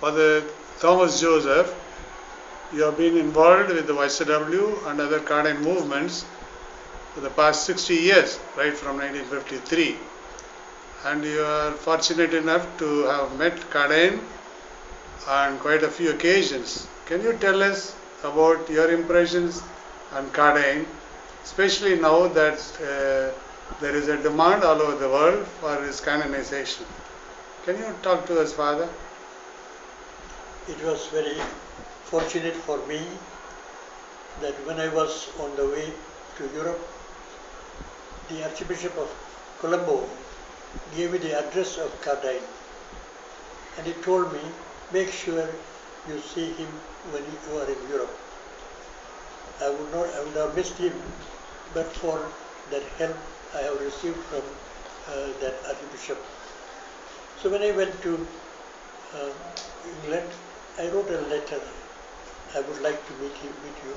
Father Thomas Joseph, you have been involved with the YCW and other CADINAL movements for the past 60 years, right from 1953. And you are fortunate enough to have met CADINAL on quite a few occasions. Can you tell us about your impressions on CADINAL, especially now that there is a demand all over the world for its canonization? Can you talk to us, Father? It was very fortunate for me that when I was on the way to Europe, the Archbishop of Colombo gave me the address of CADINAL, and he told me, make sure you see him when you are in Europe. I would have missed him, but for that help I have received from that Archbishop. So when I went to England, I wrote a letter. I would like to meet you.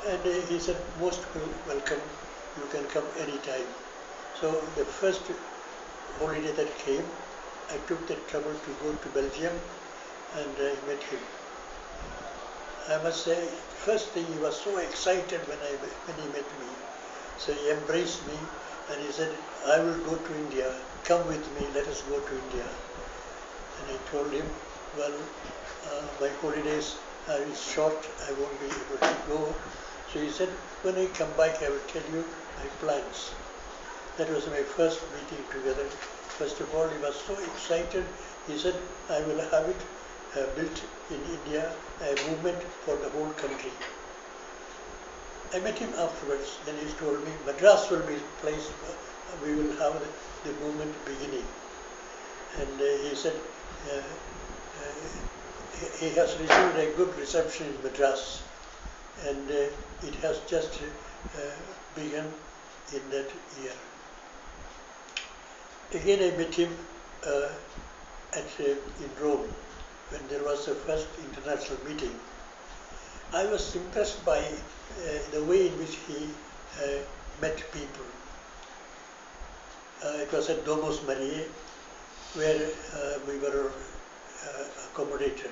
And he said, most welcome, you can come anytime. So the first holiday that came, I took the trouble to go to Belgium and I met him. I must say, first thing, he was so excited when he met me. So he embraced me and he said, I will go to India, come with me, let us go to India. And I told him, well, my holidays are short, I won't be able to go. So he said, when I come back, I will tell you my plans. That was my first meeting together. First of all, he was so excited. He said, I will have it built in India, a movement for the whole country. I met him afterwards. Then he told me, Madras will be the place we will have the movement beginning. And he said, he has received a good reception in Madras, and it has just begun in that year. Again, I met him in Rome when there was the first international meeting. I was impressed by the way in which he met people. It was at Domus Mariae, where we were accommodated.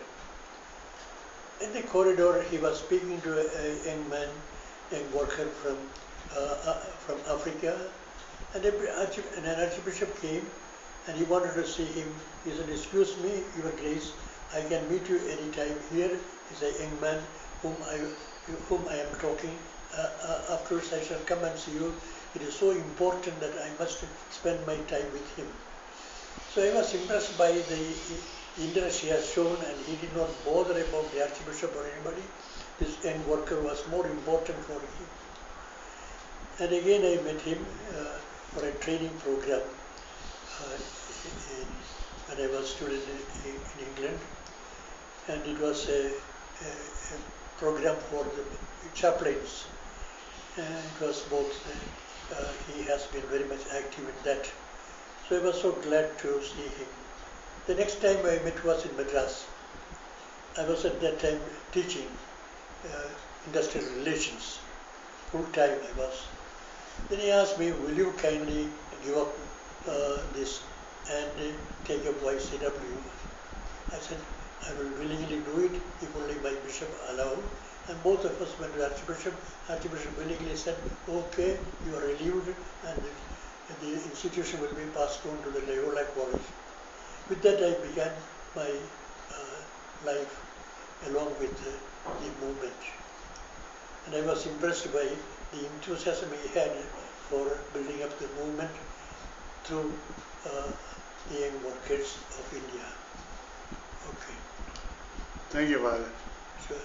In the corridor, he was speaking to a young man, young worker from Africa, and an archbishop came and he wanted to see him. He said, excuse me, Your Grace, I can meet you anytime. Here is a young man whom I am talking. Afterwards I shall come and see you. It is so important that I must spend my time with him. So I was impressed by the interest he has shown, and he did not bother about the archbishop or anybody. This young worker was more important for him. And again I met him for a training program when I was student in England, and it was a program for the chaplains. And it was both, he has been very much active in that. So I was so glad to see him. The next time I met was in Madras. I was at that time teaching industrial relations. Full time I was. Then he asked me, will you kindly give up this and take up YCW? I said, I will willingly do it if only my bishop allow. And both of us went to Archbishop. Archbishop willingly said, okay, you are relieved, and the institution will be passed on to the Loyola College. With that I began my life along with the movement. And I was impressed by the enthusiasm he had for building up the movement through the young workers of India. Okay. Thank you, Father. Sure.